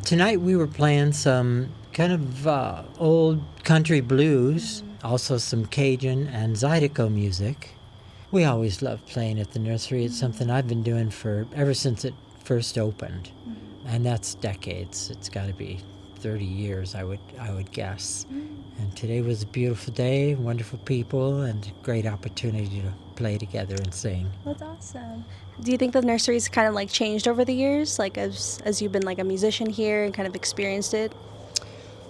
Tonight we were playing some kind of old country blues, also some Cajun and Zydeco music. We always love playing at the nursery. It's something I've been doing for ever since it first opened, and that's decades. It's got to be 30 years, I would guess. And today was a beautiful day, wonderful people, and a great opportunity to play together and sing. That's awesome. Do you think the nursery's kind of like changed over the years, like as you've been like a musician here and kind of experienced it?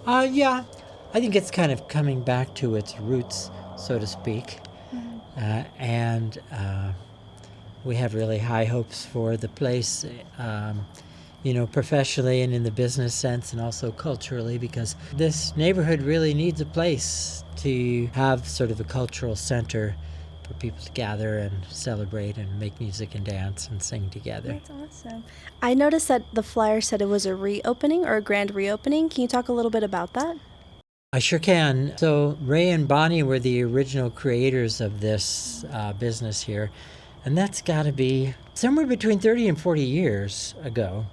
Yeah, I think it's kind of coming back to its roots, so to speak. And we have really high hopes for the place, professionally and in the business sense, and also culturally, because this neighborhood really needs a place to have sort of a cultural center for people to gather and celebrate and make music and dance and sing together. That's awesome. I noticed that the flyer said it was a reopening or a grand reopening. Can you talk a little bit about that? I sure can. So Ray and Bonnie were the original creators of this business here, and that's got to be somewhere between 30 and 40 years ago.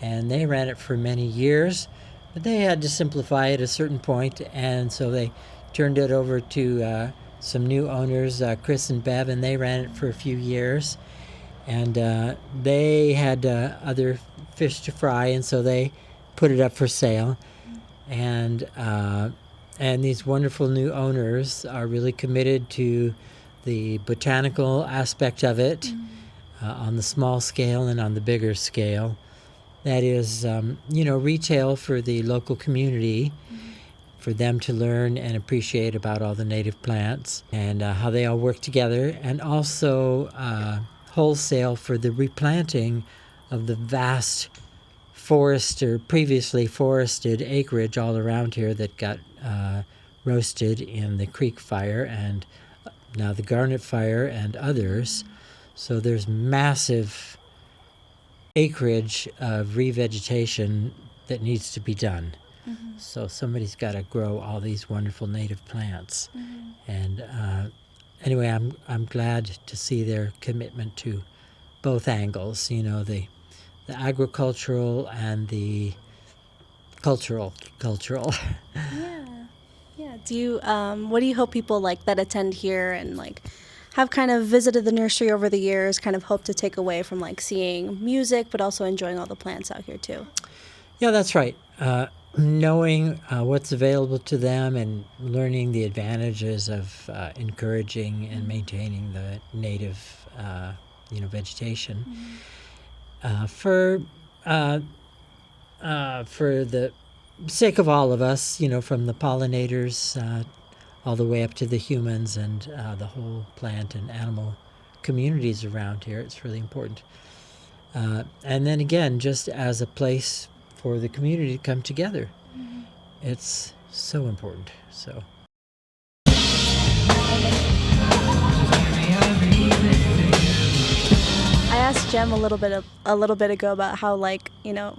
And they ran it for many years, but they had to simplify it at a certain point, and so they turned it over to some new owners, Chris and Bev, and they ran it for a few years. And they had other fish to fry, and so they put it up for sale. And these wonderful new owners are really committed to the botanical aspect of it, on the small scale and on the bigger scale. That is, retail for the local community, for them to learn and appreciate about all the native plants and how they all work together, and also wholesale for the replanting of the vast previously forested acreage all around here that got roasted in the creek fire and now the garnet fire and others. So there's massive acreage of revegetation that needs to be done. So somebody's got to grow all these wonderful native plants. And anyway, I'm glad to see their commitment to both angles, the agricultural and the cultural. Yeah. Do you what do you hope people like that attend here and like have kind of visited the nursery over the years kind of hope to take away from like seeing music but also enjoying all the plants out here too? Yeah, that's right. Knowing what's available to them and learning the advantages of encouraging and maintaining the native vegetation. For the sake of all of us, from the pollinators all the way up to the humans and the whole plant and animal communities around here, it's really important. And then again, just as a place for the community to come together, it's so important. So. I asked Jem a little bit ago about how like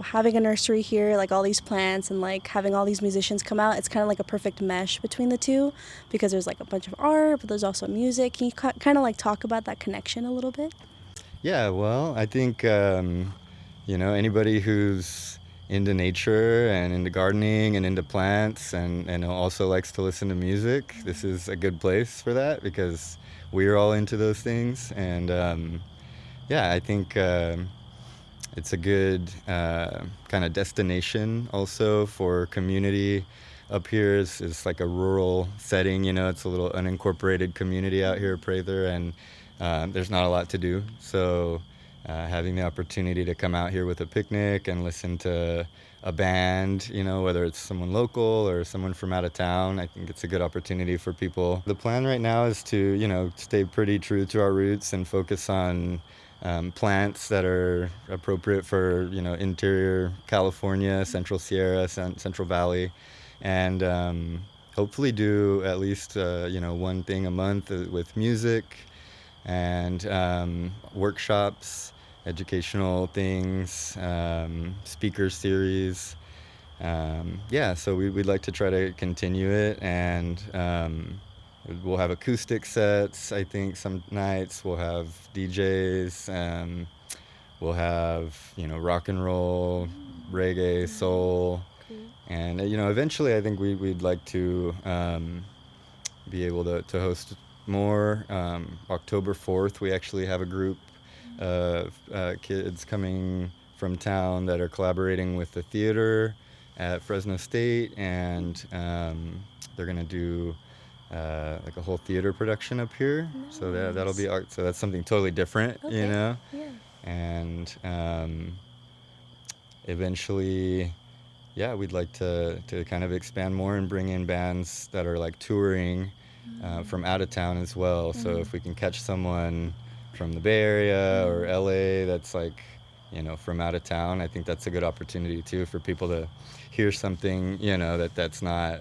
having a nursery here, like all these plants and like having all these musicians come out, it's kind of like a perfect mesh between the two because there's like a bunch of art, but there's also music. Can you kind of like talk about that connection a little bit? Yeah, well, I think anybody who's into nature and into gardening and into plants and also likes to listen to music, this is a good place for that because we're all into those things. And I think it's a good kind of destination also for community. Up here is like a rural setting, it's a little unincorporated community out here, Prather, and there's not a lot to do. So having the opportunity to come out here with a picnic and listen to a band, whether it's someone local or someone from out of town, I think it's a good opportunity for people. The plan right now is to, stay pretty true to our roots and focus on plants that are appropriate for, interior California, Central Sierra, Central Valley, and hopefully do at least, one thing a month with music and workshops, educational things, speaker series. So we'd like to try to continue it, and we'll have acoustic sets, I think, some nights. We'll have DJs, we'll have, rock and roll reggae, soul, Cool. and eventually I think we'd like to be able to host more. October 4th, we actually have a group of kids coming from town that are collaborating with the theater at Fresno State, and they're gonna do like a whole theater production up here. So that'll be Nice. art. So that's something totally different, Okay. Yeah. And eventually, yeah, we'd like to kind of expand more and bring in bands that are like touring from out of town as well. So if we can catch someone from the Bay Area or LA that's like, from out of town, I think that's a good opportunity too for people to hear something, that's not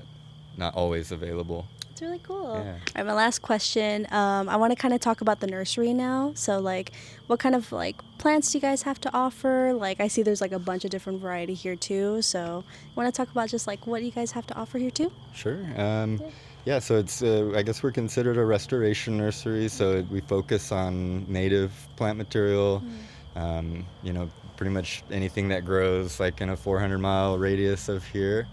always available. It's really cool. Yeah. All right, my last question. I want to kind of talk about the nursery now. So, like, what kind of like plants do you guys have to offer? Like, I see there's like a bunch of different variety here too. So, I want to talk about just like what you guys have to offer here too. Sure. Yeah, so it's, I guess we're considered a restoration nursery, so we focus on native plant material, pretty much anything that grows like in a 400-mile radius of here.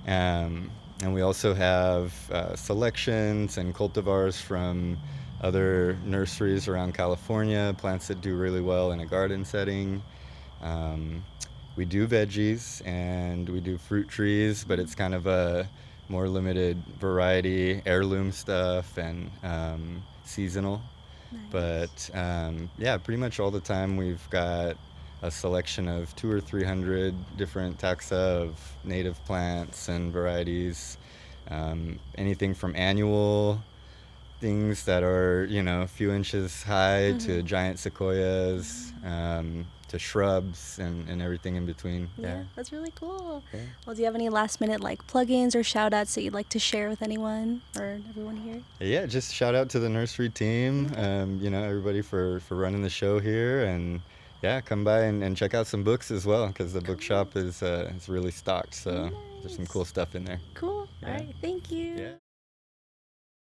And we also have selections and cultivars from other nurseries around California, plants that do really well in a garden setting. We do veggies and we do fruit trees, but it's kind of a more limited variety, heirloom stuff and seasonal. Nice. But yeah, pretty much all the time we've got a selection of 200 or 300 different taxa of native plants and varieties. Anything from annual things that are, a few inches high to giant sequoias, to shrubs and everything in between. Yeah, that's really cool. Yeah. Well, do you have any last minute like plugins or shout outs that you'd like to share with anyone or everyone here? Yeah, just shout out to the nursery team, everybody for running the show here, and yeah, come by and check out some books as well, because the bookshop is really stocked, so there's some Nice. cool stuff in there. Cool. Yeah. All right. Thank you. Yeah.